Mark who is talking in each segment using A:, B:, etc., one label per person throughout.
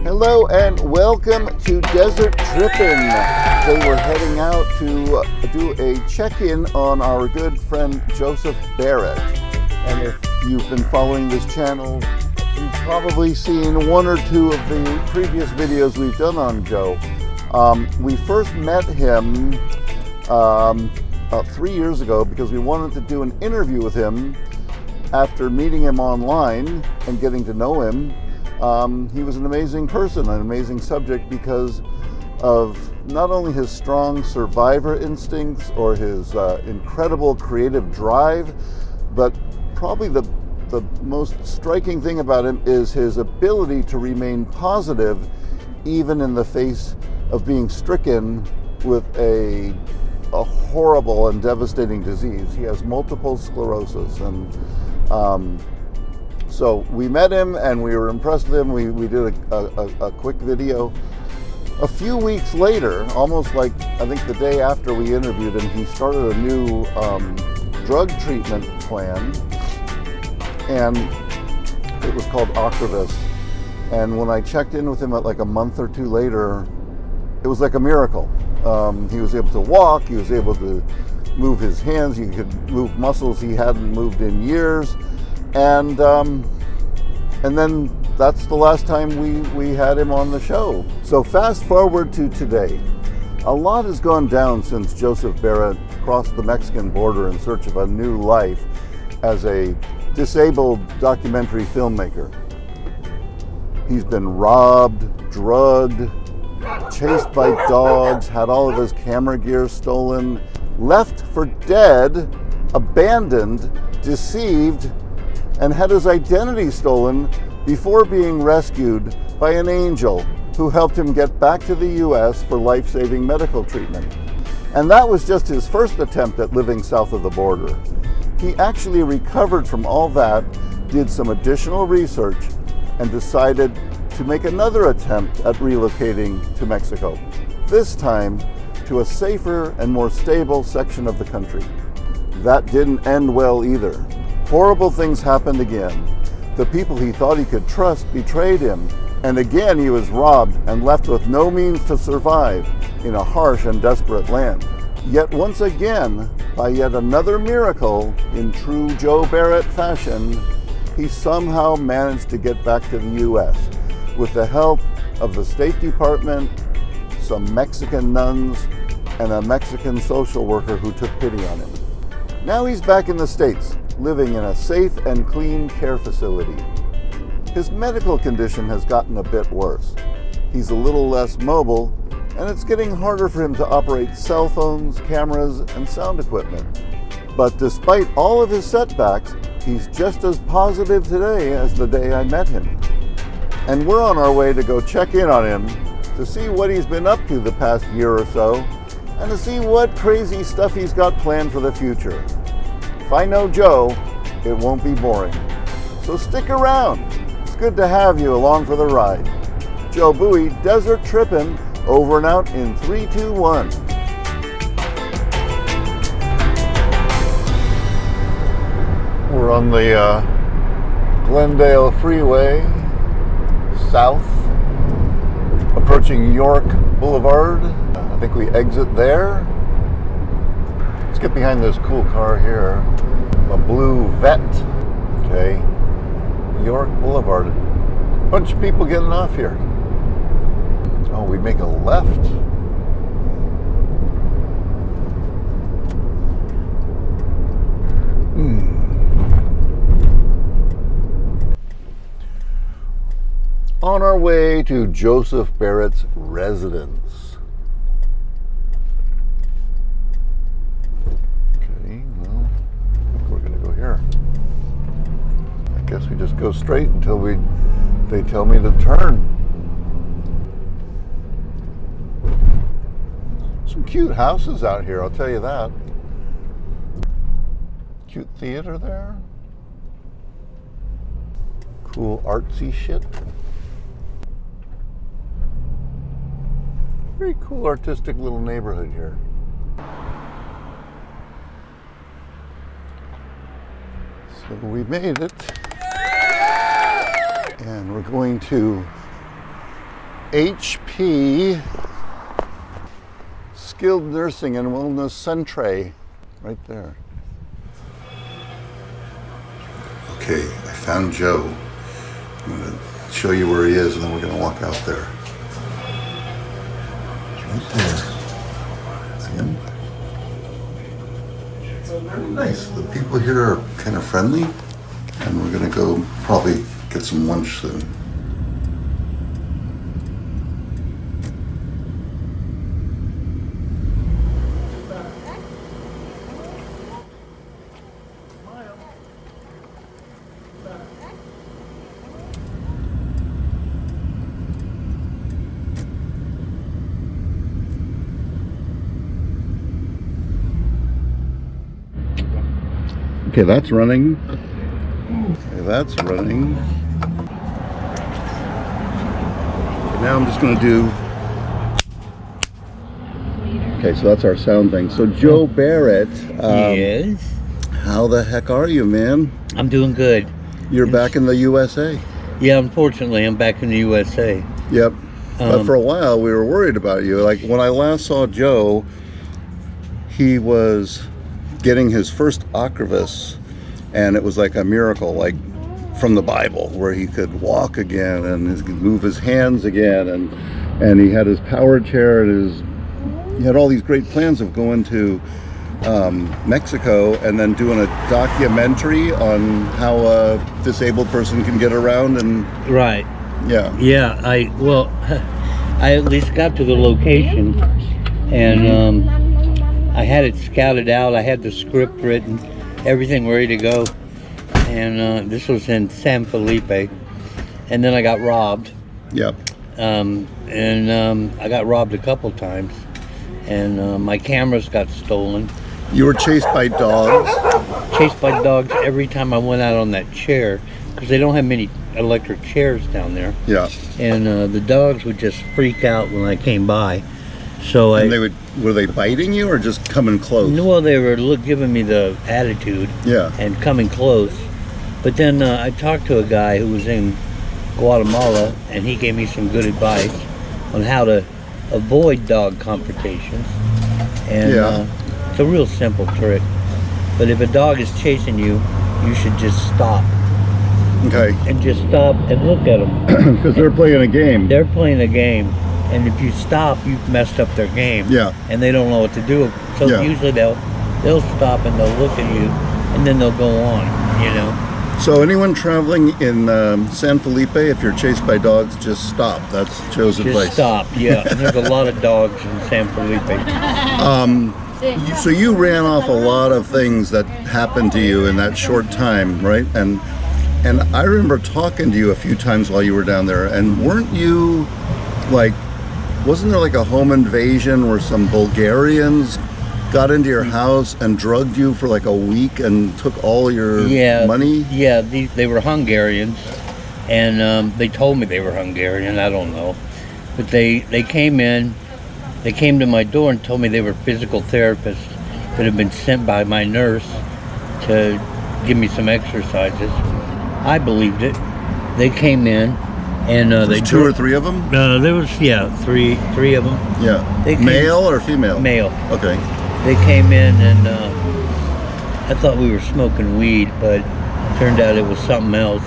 A: Hello and welcome to Desert Trippin. Today we're heading out to do a check-in on our good friend Joseph Barrett. And if you've been following this channel, you've probably seen one or two of the previous videos we've done on Joe. We first met him about 3 years ago because we wanted to do an interview with him after meeting him online and getting to know him. He was an amazing person, an amazing subject because of not only his strong survivor instincts or his incredible creative drive, but probably the most striking thing about him is his ability to remain positive even in the face of being stricken with a horrible and devastating disease. He has multiple sclerosis, and so we met him and we were impressed with him. We did a quick video. A few weeks later, almost like I think the day after we interviewed him, he started a new drug treatment plan, and it was called Ocrevus. And when I checked in with him at like a month or two later, it was like a miracle. He was able to walk, he was able to move his hands, he could move muscles he hadn't moved in years. And then that's the last time we had him on the show. So fast forward to today. A lot has gone down since Joseph Barrett crossed the Mexican border in search of a new life as a disabled documentary filmmaker. He's been robbed, drugged, chased by dogs, had all of his camera gear stolen, left for dead, abandoned, deceived, and had his identity stolen before being rescued by an angel who helped him get back to the US for life-saving medical treatment. And that was just his first attempt at living south of the border. He actually recovered from all that, did some additional research, and decided to make another attempt at relocating to Mexico, this time to a safer and more stable section of the country. That didn't end well either. Horrible things happened again. The people he thought he could trust betrayed him, and again he was robbed and left with no means to survive in a harsh and desperate land. Yet once again, by yet another miracle, in true Joe Barrett fashion, he somehow managed to get back to the US with the help of the State Department, some Mexican nuns, and a Mexican social worker who took pity on him. Now he's back in the States, living in a safe and clean care facility. His medical condition has gotten a bit worse. He's a little less mobile, and it's getting harder for him to operate cell phones, cameras, and sound equipment. But despite all of his setbacks, he's just as positive today as the day I met him. And we're on our way to go check in on him to see what he's been up to the past year or so, and to see what crazy stuff he's got planned for the future. If I know Joe, it won't be boring. So stick around. It's good to have you along for the ride. Joe Bowie, Desert Trippin', over and out in 3, 2, 1. We're on the Glendale Freeway, south, approaching York Boulevard. I think we exit there. Let's get behind this cool car here. A blue Vet. Okay. York Boulevard. Bunch of people getting off here. Oh, we make a left. On our way to Joseph Barrett's residence. Okay, well, I think we're gonna go here. I guess we just go straight until they tell me to turn. Some cute houses out here, I'll tell you that. Cute theater there. Cool artsy shit. Very cool artistic little neighborhood here. So we made it. And we're going to HP Skilled Nursing and Wellness Centre, right there. Okay, I found Joe. I'm going to show you where he is, and then we're going to walk out there. Right there. See him? Very nice. The people here are kind of friendly, and we're going to go probably get some lunch soon. Okay, that's running. Okay, that's running. Okay, now I'm just going to do... Okay, so that's our sound thing. So Joe Barrett.
B: Yes?
A: How the heck are you, man?
B: I'm doing good.
A: You're back in the USA.
B: Yeah, unfortunately, I'm back in the USA.
A: Yep. But for a while, we were worried about you. Like, when I last saw Joe, he was getting his first Ocrevus, and it was like a miracle, like from the Bible, where he could walk again and he could move his hands again, and he had his power chair and he had all these great plans of going to Mexico and then doing a documentary on how a disabled person can get around. And
B: right.
A: Yeah,
B: I at least got to the location, and I had it scouted out. I had the script written, everything ready to go, and this was in San Felipe, and then I got robbed.
A: Yep.
B: I got robbed a couple times, and my cameras got stolen.
A: You were chased by dogs?
B: Chased by dogs every time I went out on that chair, because they don't have many electric chairs down there.
A: Yeah.
B: And the dogs would just freak out when I came by. So
A: were they biting you or just coming close?
B: Well, they were giving me the attitude.
A: Yeah.
B: And coming close. But then I talked to a guy who was in Guatemala, and he gave me some good advice on how to avoid dog confrontations. And it's a real simple trick. But if a dog is chasing you, you should just stop.
A: Okay.
B: And just stop and look at them.
A: Because they're playing a game.
B: They're playing a game. And if you stop, you've messed up their game.
A: Yeah.
B: And they don't know what to do. So usually they'll stop and they'll look at you, and then they'll go on, you know.
A: So anyone traveling in San Felipe, if you're chased by dogs, just stop. That's Joe's advice.
B: Just stop, yeah. And there's a lot of dogs in San Felipe.
A: So you ran off a lot of things that happened to you in that short time, right? And I remember talking to you a few times while you were down there, and weren't you like... Wasn't there like a home invasion where some Bulgarians got into your house and drugged you for like a week and took all your money?
B: Yeah, they were Hungarians, and they told me they were Hungarian. I don't know. But they came in, they came to my door and told me they were physical therapists that had been sent by my nurse to give me some exercises. I believed it. They came in. And they
A: two or three of them?
B: There was three of them.
A: Yeah.
B: They
A: male or female?
B: Male.
A: Okay.
B: They came in, and I thought we were smoking weed, but turned out it was something else.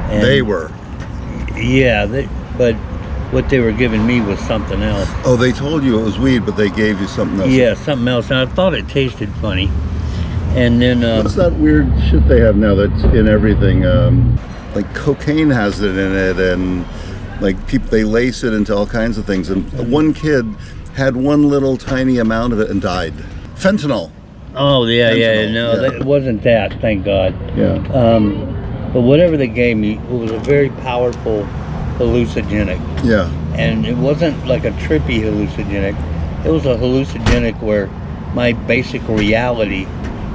B: And
A: they were.
B: Yeah, but what they were giving me was something else.
A: Oh, they told you it was weed, but they gave you something else.
B: Yeah, something else, and I thought it tasted funny. And then
A: what's that weird shit they have now that's in everything? Like cocaine has it in it, and like people, they lace it into all kinds of things. And one kid had one little tiny amount of it and died. Fentanyl.
B: Oh yeah,
A: Fentanyl.
B: No, it wasn't that. Thank God.
A: Yeah.
B: But whatever they gave me, it was a very powerful hallucinogenic.
A: Yeah.
B: And it wasn't like a trippy hallucinogenic. It was a hallucinogenic where my basic reality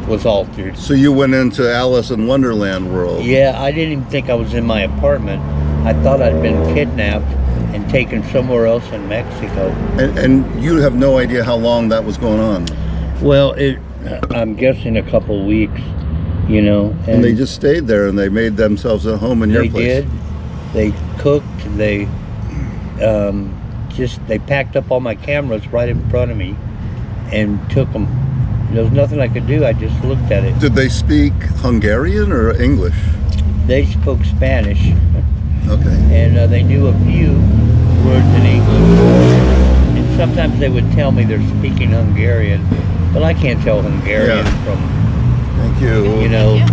B: was altered.
A: So you went into Alice in Wonderland world.
B: Yeah, I didn't even think I was in my apartment. I thought I'd been kidnapped and taken somewhere else in Mexico.
A: And you have no idea how long that was going on?
B: Well, I'm guessing a couple weeks. you know.
A: And they just stayed there and they made themselves a home in your
B: They
A: place.
B: did. They cooked. They they packed up all my cameras right in front of me and took them. There was nothing I could do. I just looked at it.
A: Did they speak Hungarian or English?
B: They spoke Spanish,
A: Okay.
B: and they knew a few words in English. And sometimes they would tell me they're speaking Hungarian, but I can't tell Hungarian from,
A: Thank you.
B: you know,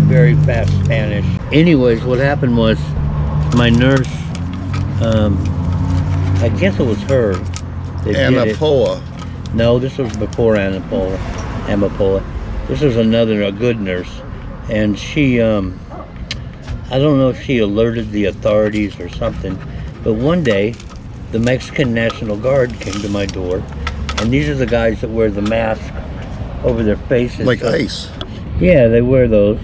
B: very fast Spanish. Anyways, what happened was my nurse, I guess it was her that did
A: Anna
B: it.
A: Poa.
B: No, this was before Amapola. This was a good nurse, and she, I don't know if she alerted the authorities or something, but one day, the Mexican National Guard came to my door, and these are the guys that wear the mask over their faces.
A: Like ICE.
B: Yeah, they wear those,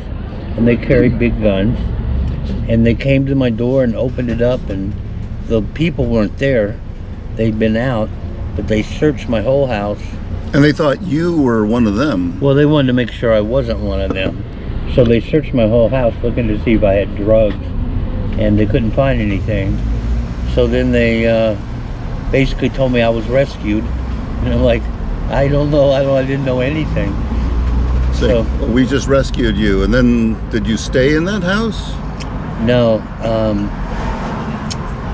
B: and they carry big guns, and they came to my door and opened it up, and the people weren't there. They'd been out, but they searched my whole house.
A: And they thought you were one of them.
B: Well, they wanted to make sure I wasn't one of them. So they searched my whole house looking to see if I had drugs, and they couldn't find anything. So then they basically told me I was rescued, and I'm like, I don't know, I didn't know anything.
A: So we just rescued you. And then did you stay in that house?
B: No,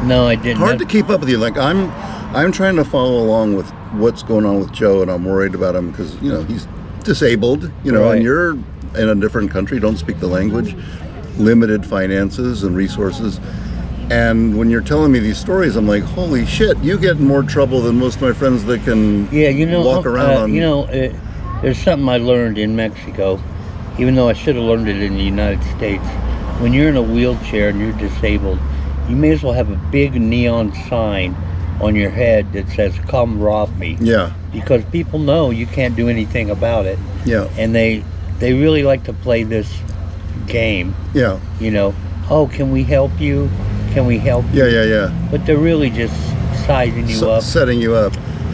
B: no, I didn't.
A: Hard to keep up with you. Like I'm trying to follow along with what's going on with Joe, and I'm worried about him because, you know, he's disabled, you know,
B: Right.
A: and you're in a different country, don't speak the language, limited finances and resources. And when you're telling me these stories, I'm like, holy shit, you get in more trouble than most of my friends that can walk around on.
B: You know, there's something I learned in Mexico, even though I should have learned it in the United States. When you're in a wheelchair and you're disabled, you may as well have a big neon sign on your head that says, "Come rob me."
A: Yeah,
B: Because people know you can't do anything about it.
A: yeah,
B: And they really like to play this game,
A: yeah,
B: you know. Oh, can we help you? Can we help you?
A: yeah.
B: But they're really just sizing you up,
A: Setting you up.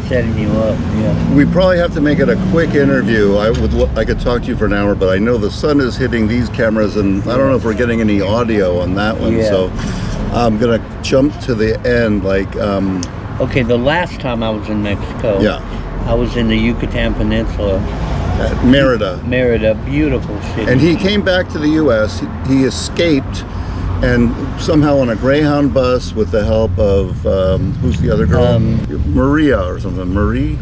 B: setting you up, yeah.
A: We probably have to make it a quick interview. I could talk to you for an hour, but I know the sun is hitting these cameras, and I don't know if we're getting any audio on that one.
B: Yeah.
A: So I'm gonna jump to the end. Like,
B: Okay, the last time I was in Mexico,
A: yeah,
B: I was in the Yucatan Peninsula,
A: at Merida,
B: Merida, beautiful city.
A: and he came back to the U.S. He escaped, and somehow on a Greyhound bus with the help of who's the other girl? Maria or something. Mary.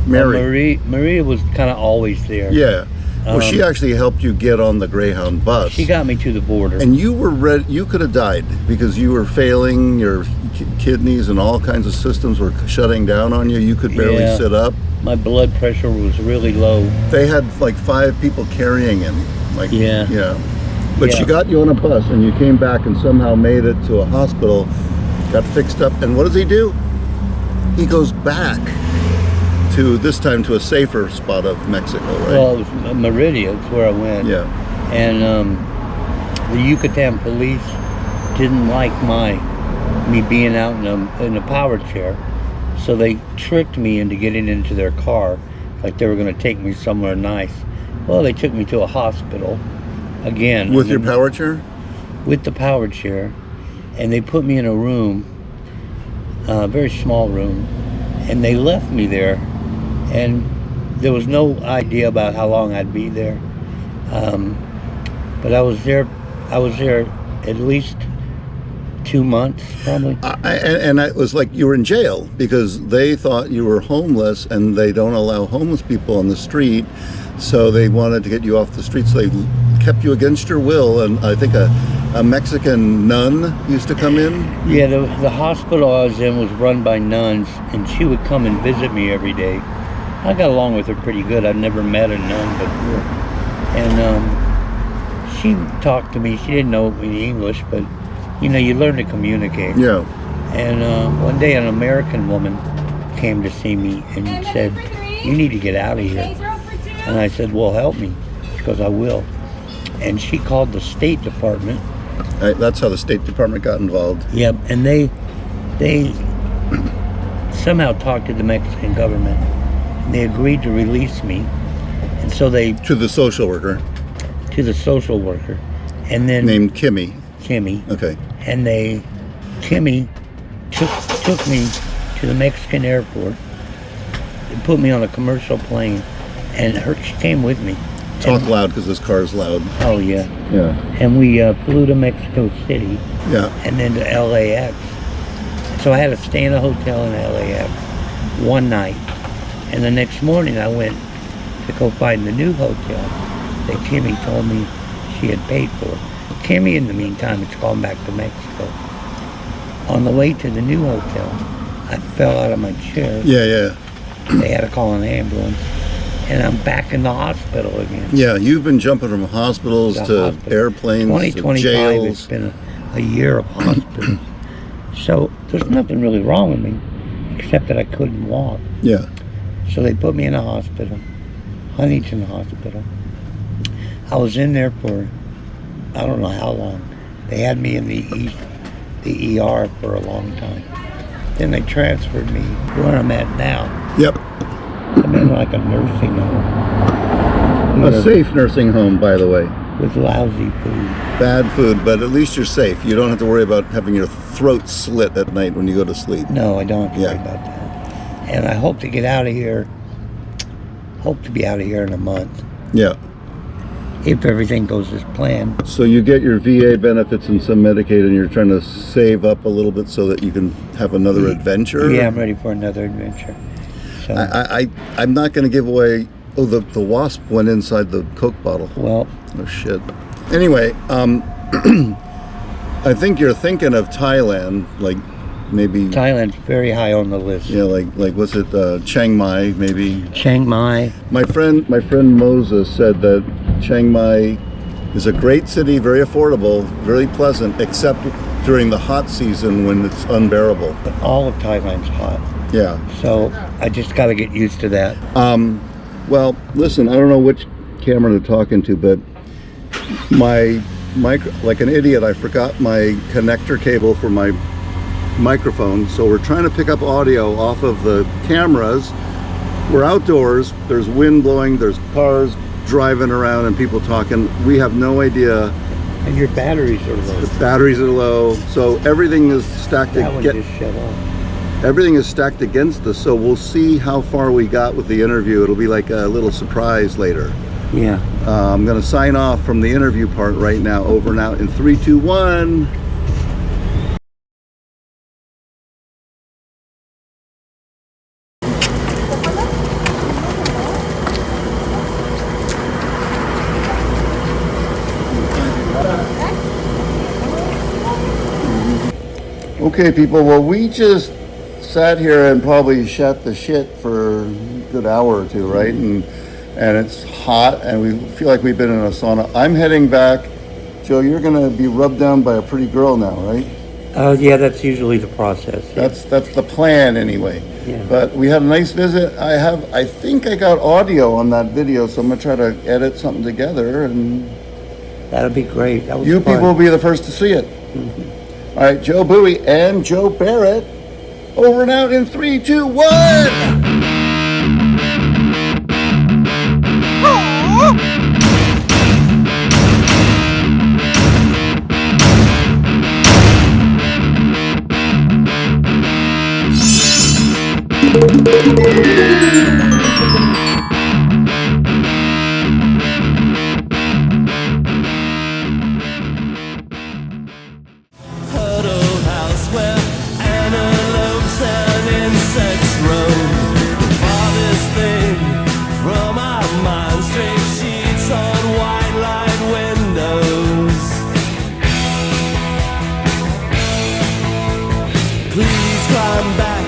B: Maria was kind of always there.
A: Yeah. Well, she actually helped you get on the Greyhound bus.
B: She got me to the border.
A: And you were ready. You could have died because you were failing. Your kidneys and all kinds of systems were shutting down on you. You could barely
B: Yeah.
A: sit up.
B: My blood pressure was really low.
A: They had like 5 people carrying him. Like,
B: Yeah.
A: yeah. But
B: Yeah.
A: she got you on a bus, and you came back and somehow made it to a hospital, got fixed up. And what does he do? He goes back to, this time, to a safer spot of Mexico, right?
B: Well, it was Merida, that's where I went.
A: Yeah.
B: And the Yucatan police didn't like me being out in a power chair, so they tricked me into getting into their car, like they were going to take me somewhere nice. Well, they took me to a hospital again.
A: With your power chair?
B: With the power chair, and they put me in a room, a very small room, and they left me there, and there was no idea about how long I'd be there. But I was there at least 2 months, probably.
A: And it was like you were in jail because they thought you were homeless, and they don't allow homeless people on the street, so they wanted to get you off the street, so they kept you against your will. And I think a Mexican nun used to come in.
B: Yeah, the hospital I was in was run by nuns, and she would come and visit me every day. I got along with her pretty good. I'd never met a nun before. And she talked to me. She didn't know any English, but, you know, you learn to communicate.
A: Yeah.
B: And one day an American woman came to see me and said, "You need to get out of here." And I said, "Well, help me." She goes, "I will." And she called the State Department.
A: That's how the State Department got involved.
B: Yep, and they somehow talked to the Mexican government. And they agreed to release me. And so they...
A: To the social worker.
B: to the social worker, and then
A: Named Kimmy.
B: Kimmy,
A: Okay.
B: and Kimmy took me to the Mexican airport and put me on a commercial plane, and she came with me.
A: Talk loud because this car's loud.
B: Oh yeah.
A: Yeah.
B: And we flew to Mexico City.
A: Yeah.
B: And then to LAX. So I had to stay in a hotel in LAX one night, and the next morning I went to go find the new hotel that Kimmy told me she had paid for. Kimmy, in the meantime, has gone back to Mexico. On the way to the new hotel, I fell out of my chair.
A: Yeah.
B: They had to call an ambulance, and I'm back in the hospital again.
A: Yeah, you've been jumping from hospitals to airplanes
B: 2025
A: to jails.
B: has been a year of hospitals. So there's nothing really wrong with me, except that I couldn't walk.
A: Yeah.
B: So they put me in a hospital, Huntington Hospital. I was in there for, I don't know how long. They had me in the ER for a long time. Then they transferred me where I'm at now.
A: Yep.
B: I'm in like a nursing home.
A: A safe nursing home, by the way.
B: With lousy food.
A: Bad food, but at least you're safe. You don't have to worry about having your throat slit at night when you go to sleep.
B: No, I don't have to worry about that. And I hope to get out of here, hope to be out of here in a month.
A: Yeah.
B: If everything goes as planned.
A: So you get your VA benefits and some Medicaid, and you're trying to save up a little bit so that you can have another adventure?
B: Yeah, I'm ready for another adventure. So,
A: I'm not going to give away... Oh, the wasp went inside the Coke bottle.
B: well,
A: Oh, shit. Anyway, I think you're thinking of Thailand, like maybe...
B: Thailand's very high on the list.
A: Yeah, like what's it, Chiang Mai, maybe?
B: Chiang Mai.
A: My friend Moses said that Chiang Mai is a great city, very affordable, very pleasant, except during the hot season when it's unbearable.
B: But all of Thailand's hot.
A: Yeah.
B: So I just got to get used to that.
A: Well, listen, I don't know which camera to talk into, but my like an idiot, I forgot my connector cable for my microphone, so we're trying to pick up audio off of the cameras. We're outdoors, there's wind blowing, there's cars driving around and people talking. We have no idea.
B: And your batteries are low.
A: The batteries are low, so everything is stacked
B: That one just shut off.
A: Everything is stacked against us, so we'll see how far we got with the interview. It'll be like a little surprise later.
B: Yeah.
A: I'm going to sign off from the interview part right now. Over and out in 3, 2, 1. Okay, people, well, we just sat here and probably shot the shit for a good hour or two, right? And it's hot, and we feel like we've been in a sauna. I'm heading back. Joe, you're going to be rubbed down by a pretty girl now, right?
B: Yeah, that's usually the process. Yeah.
A: That's the plan anyway.
B: Yeah.
A: But we had a nice visit. I think I got audio on that video, so I'm going to try to edit something together, and
B: That'd be great. That was
A: you
B: fun.
A: people will be the first to see it. All right, Joe Bowie and Joe Barrett, over and out in 3, 2, 1.
C: Please climb back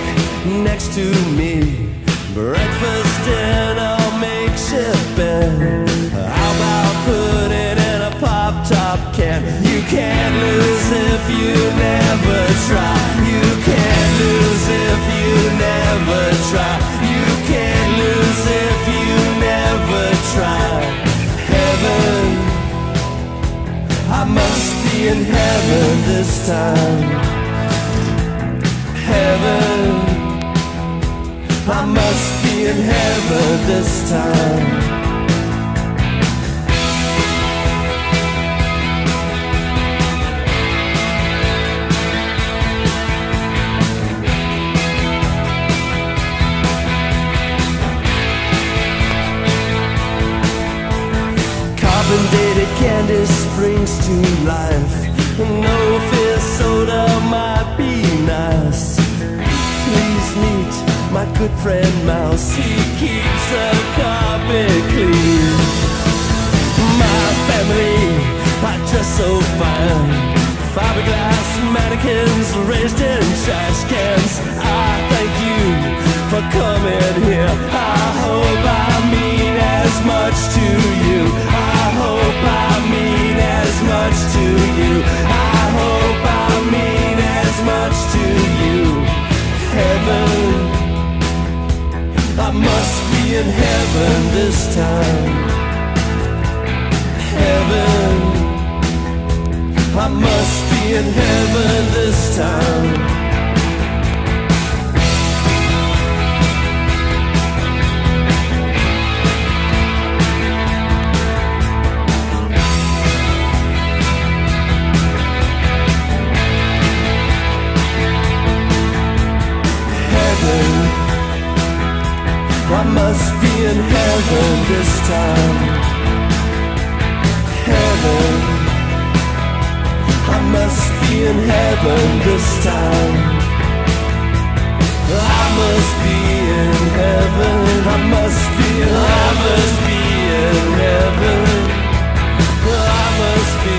C: next to me. Breakfast, dinner, makeshift bed. How about putting in a pop-top can? You can't lose if you never try. You can't lose if you never try. You can't lose if you never try. Heaven, I must be in heaven this time. Heaven, I must be in heaven this time. good friend Mouse, he keeps the carpet clean. My family are just so fine. Fiberglass mannequins raised in trash cans. I thank you for coming here. I hope I mean as much to you. I hope I mean as much to you. I hope I mean as much to you. Heaven, I must be in heaven this time. Heaven, I must be in heaven this time. Heaven, I must be in heaven this time. Heaven, I must be in heaven this time. I must be in heaven. I must be in heaven. I must be in heaven. I must be